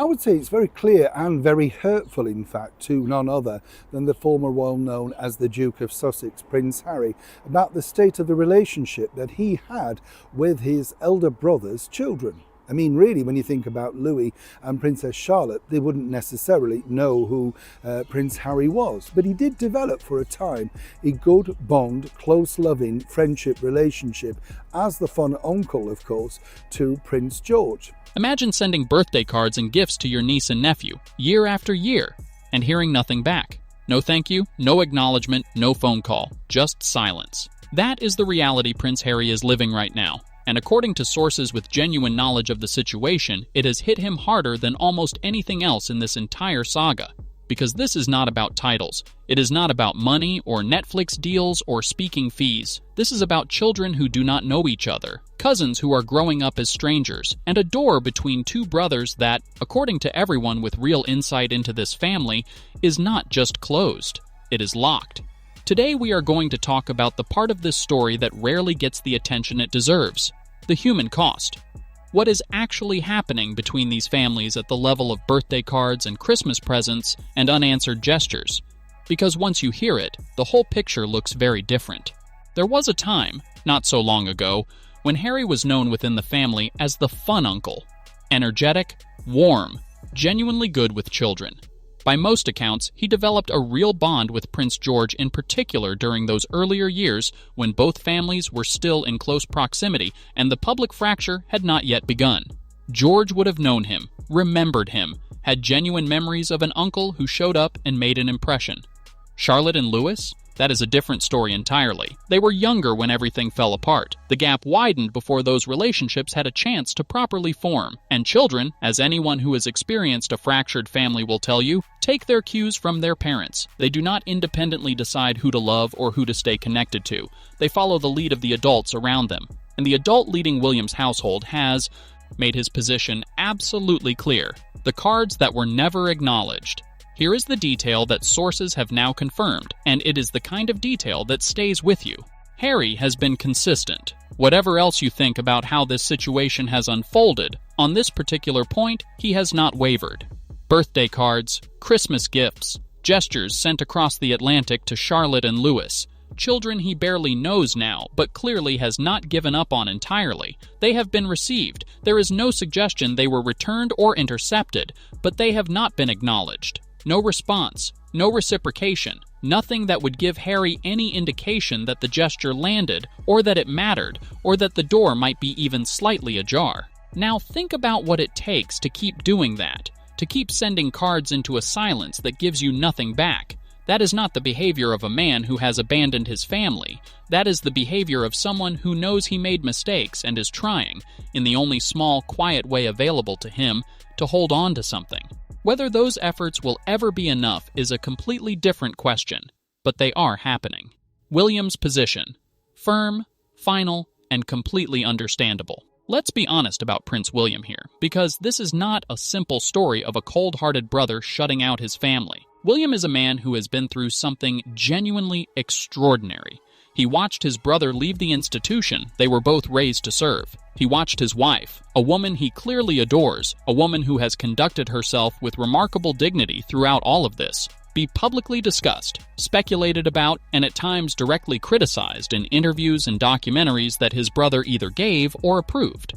I would say it's very clear and very hurtful, in fact, to none other than the former royal known as the Duke of Sussex, Prince Harry, about the state of the relationship that he had with his elder brother's children. I mean, really, when you think about Louis and Princess Charlotte, they wouldn't necessarily know who Prince Harry was. But he did develop for a time a good bond, close loving friendship relationship as the fun uncle, of course, to Prince George. Imagine sending birthday cards and gifts to your niece and nephew, year after year, and hearing nothing back. No thank you, no acknowledgement, no phone call, just silence. That is the reality Prince Harry is living right now. And according to sources with genuine knowledge of the situation, it has hit him harder than almost anything else in this entire saga. Because this is not about titles. It is not about money or Netflix deals or speaking fees. This is about children who do not know each other, cousins who are growing up as strangers, and a door between two brothers that, according to everyone with real insight into this family, is not just closed. It is locked. Today we are going to talk about the part of this story that rarely gets the attention it deserves, the human cost. What is actually happening between these families at the level of birthday cards and Christmas presents and unanswered gestures? Because once you hear it, the whole picture looks very different. There was a time, not so long ago, when Harry was known within the family as the fun uncle. Energetic, warm, genuinely good with children. By most accounts, he developed a real bond with Prince George in particular during those earlier years when both families were still in close proximity and the public fracture had not yet begun. George would have known him, remembered him, had genuine memories of an uncle who showed up and made an impression. Charlotte and Louis? That is a different story entirely. They were younger when everything fell apart. The gap widened before those relationships had a chance to properly form. And children, as anyone who has experienced a fractured family will tell you, take their cues from their parents. They do not independently decide who to love or who to stay connected to. They follow the lead of the adults around them. And the adult leading William's household has made his position absolutely clear. The cards that were never acknowledged. Here is the detail that sources have now confirmed, and it is the kind of detail that stays with you. Harry has been consistent. Whatever else you think about how this situation has unfolded, on this particular point, he has not wavered. Birthday cards, Christmas gifts, gestures sent across the Atlantic to Charlotte and Louis. Children he barely knows now, but clearly has not given up on entirely. They have been received. There is no suggestion they were returned or intercepted, but they have not been acknowledged. No response, no reciprocation, nothing that would give Harry any indication that the gesture landed, or that it mattered, or that the door might be even slightly ajar. Now think about what it takes to keep doing that, to keep sending cards into a silence that gives you nothing back. That is not the behavior of a man who has abandoned his family. That is the behavior of someone who knows he made mistakes and is trying, in the only small, quiet way available to him, to hold on to something. Whether those efforts will ever be enough is a completely different question, but they are happening. William's position: firm, final, and completely understandable. Let's be honest about Prince William here, because this is not a simple story of a cold-hearted brother shutting out his family. William is a man who has been through something genuinely extraordinary. He watched his brother leave the institution they were both raised to serve. He watched his wife, a woman he clearly adores, a woman who has conducted herself with remarkable dignity throughout all of this, be publicly discussed, speculated about, and at times directly criticized in interviews and documentaries that his brother either gave or approved.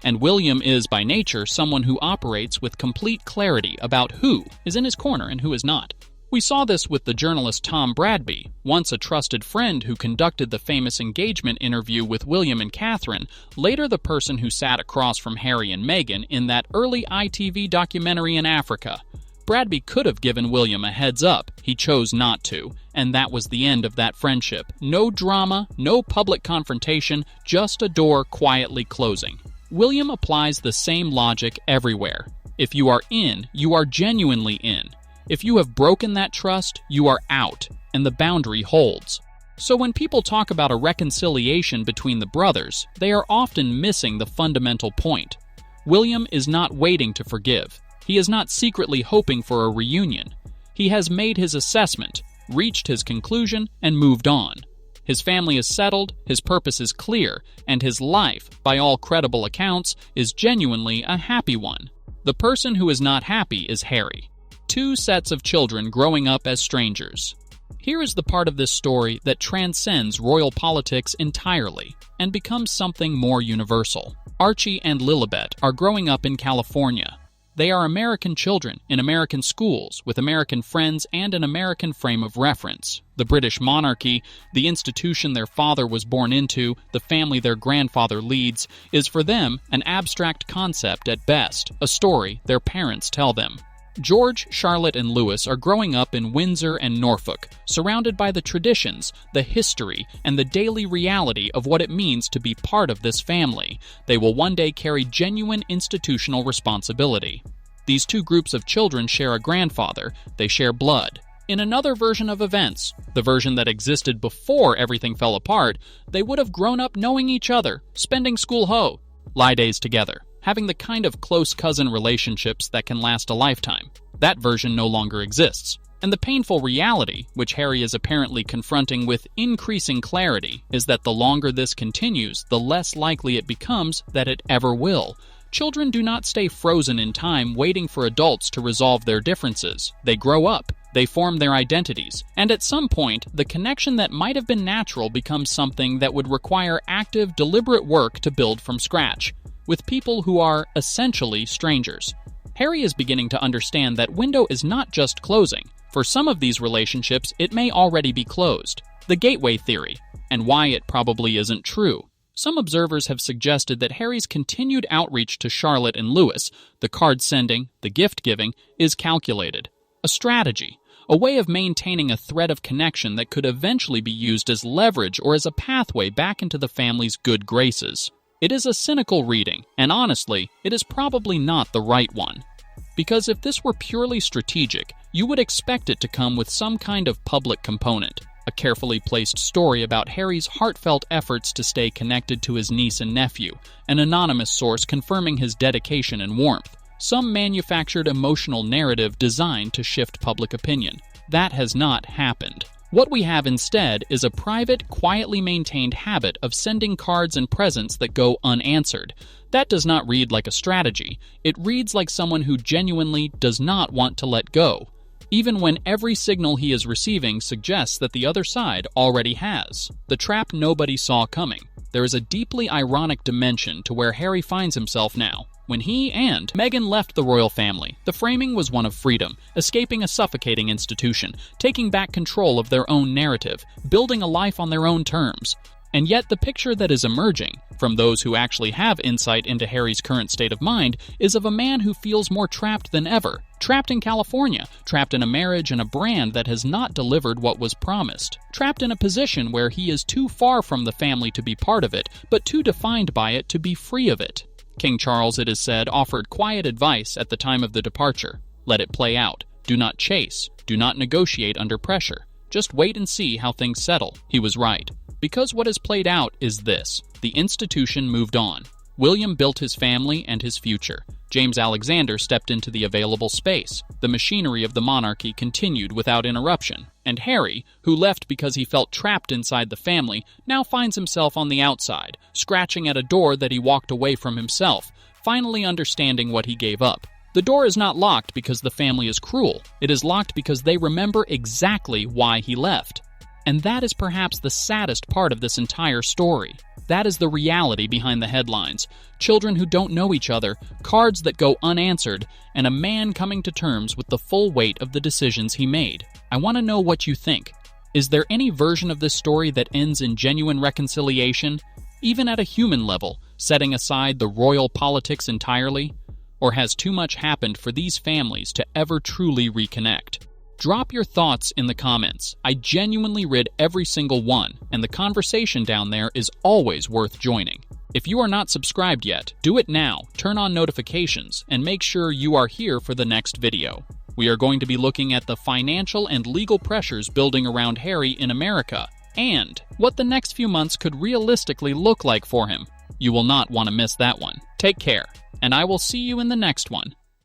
And William is, by nature, someone who operates with complete clarity about who is in his corner and who is not. We saw this with the journalist Tom Bradby, once a trusted friend who conducted the famous engagement interview with William and Catherine, later the person who sat across from Harry and Meghan in that early ITV documentary in Africa. Bradby could have given William a heads up. He chose not to, and that was the end of that friendship. No drama, no public confrontation, just a door quietly closing. William applies the same logic everywhere. If you are in, you are genuinely in. If you have broken that trust, you are out, and the boundary holds. So when people talk about a reconciliation between the brothers, they are often missing the fundamental point. William is not waiting to forgive. He is not secretly hoping for a reunion. He has made his assessment, reached his conclusion, and moved on. His family is settled, his purpose is clear, and his life, by all credible accounts, is genuinely a happy one. The person who is not happy is Harry. Two sets of children growing up as strangers. Here is the part of this story that transcends royal politics entirely and becomes something more universal. Archie and Lilibet are growing up in California. They are American children in American schools with American friends and an American frame of reference. The British monarchy, the institution their father was born into, the family their grandfather leads, is for them an abstract concept at best, a story their parents tell them. George, Charlotte, and Louis are growing up in Windsor and Norfolk, surrounded by the traditions, the history, and the daily reality of what it means to be part of this family. They will one day carry genuine institutional responsibility. These two groups of children share a grandfather. They share blood. In another version of events, the version that existed before everything fell apart, they would have grown up knowing each other, spending school lie days together, having the kind of close cousin relationships that can last a lifetime. That version no longer exists. And the painful reality, which Harry is apparently confronting with increasing clarity, is that the longer this continues, the less likely it becomes that it ever will. Children do not stay frozen in time waiting for adults to resolve their differences. They grow up. They form their identities. And at some point, the connection that might have been natural becomes something that would require active, deliberate work to build from scratch, with people who are essentially strangers. Harry is beginning to understand that window is not just closing. For some of these relationships, it may already be closed. The gateway theory, and why it probably isn't true. Some observers have suggested that Harry's continued outreach to Charlotte and Louis, the card sending, the gift giving, is calculated. A strategy, a way of maintaining a thread of connection that could eventually be used as leverage or as a pathway back into the family's good graces. It is a cynical reading, and honestly, it is probably not the right one. Because if this were purely strategic, you would expect it to come with some kind of public component, a carefully placed story about Harry's heartfelt efforts to stay connected to his niece and nephew, an anonymous source confirming his dedication and warmth, some manufactured emotional narrative designed to shift public opinion. That has not happened. What we have instead is a private, quietly maintained habit of sending cards and presents that go unanswered. That does not read like a strategy. It reads like someone who genuinely does not want to let go, even when every signal he is receiving suggests that the other side already has. The trap nobody saw coming. There is a deeply ironic dimension to where Harry finds himself now. When he and Meghan left the royal family, the framing was one of freedom, escaping a suffocating institution, taking back control of their own narrative, building a life on their own terms. And yet the picture that is emerging, from those who actually have insight into Harry's current state of mind, is of a man who feels more trapped than ever. Trapped in California, trapped in a marriage and a brand that has not delivered what was promised. Trapped in a position where he is too far from the family to be part of it, but too defined by it to be free of it. King Charles, it is said, offered quiet advice at the time of the departure. Let it play out. Do not chase. Do not negotiate under pressure. Just wait and see how things settle. He was right. Because what has played out is this. The institution moved on. William built his family and his future. James Alexander stepped into the available space. The machinery of the monarchy continued without interruption. And Harry, who left because he felt trapped inside the family, now finds himself on the outside, scratching at a door that he walked away from himself, finally understanding what he gave up. The door is not locked because the family is cruel. It is locked because they remember exactly why he left. And that is perhaps the saddest part of this entire story. That is the reality behind the headlines. Children who don't know each other, cards that go unanswered, and a man coming to terms with the full weight of the decisions he made. I want to know what you think. Is there any version of this story that ends in genuine reconciliation, even at a human level, setting aside the royal politics entirely? Or has too much happened for these families to ever truly reconnect? Drop your thoughts in the comments. I genuinely read every single one, and the conversation down there is always worth joining. If you are not subscribed yet, do it now, turn on notifications, and make sure you are here for the next video. We are going to be looking at the financial and legal pressures building around Harry in America, and what the next few months could realistically look like for him. You will not want to miss that one. Take care, and I will see you in the next one.